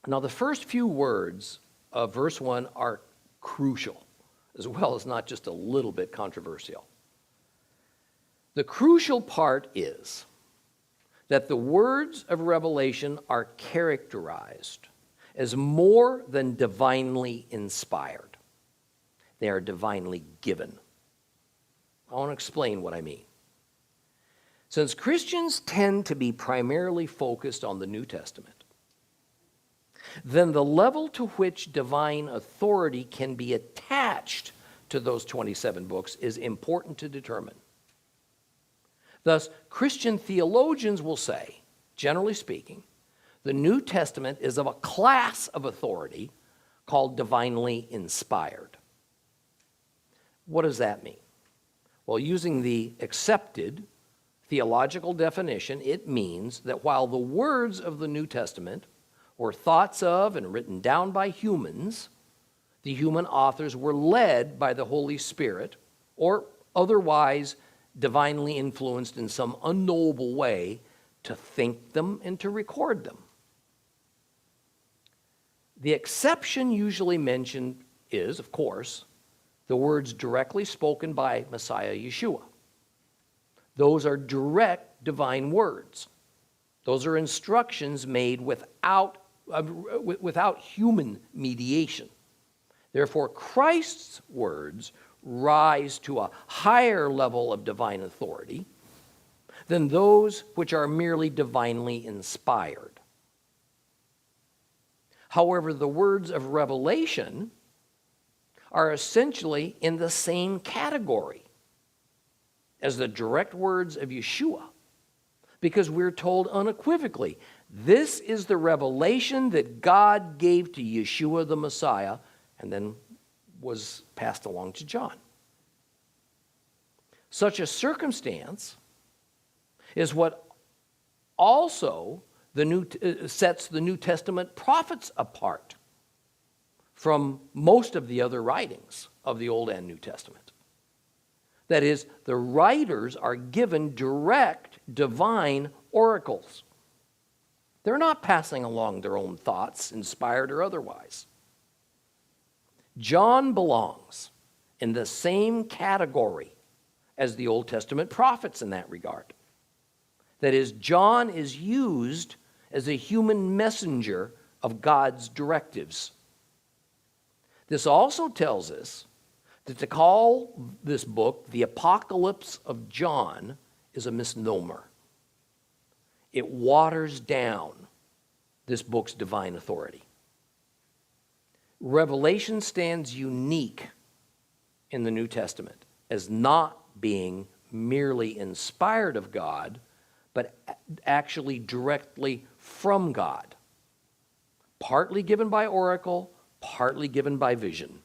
Now, the first few words of verse 1 are crucial, as well as not just a little bit controversial. The crucial part is that the words of Revelation are characterized as more than divinely inspired. They are divinely given. I want to explain what I mean. Since Christians tend to be primarily focused on the New Testament, then the level to which divine authority can be attached to those 27 books is important to determine. Thus, Christian theologians will say, generally speaking, the New Testament is of a class of authority called divinely inspired. What does that mean? Well, using the accepted theological definition, it means that while the words of the New Testament were thoughts of and written down by humans, the human authors were led by the Holy Spirit or otherwise divinely influenced in some unknowable way to think them and to record them. The exception usually mentioned is, of course, the words directly spoken by Messiah Yeshua. Those are direct divine words. Those are instructions made without human mediation. Therefore, Christ's words rise to a higher level of divine authority than those which are merely divinely inspired. However, the words of Revelation are essentially in the same category as the direct words of Yeshua, because we're told unequivocally, this is the revelation that God gave to Yeshua the Messiah and then was passed along to John. Such a circumstance is what also sets the New Testament prophets apart from most of the other writings of the Old and New Testament. That is, the writers are given direct divine oracles. They're not passing along their own thoughts, inspired or otherwise. John belongs in the same category as the Old Testament prophets in that regard. That is, John is used as a human messenger of God's directives. This also tells us that to call this book the Apocalypse of John is a misnomer. It waters down this book's divine authority. Revelation stands unique in the New Testament as not being merely inspired of God, but actually directly from God. Partly given by oracle, partly given by vision.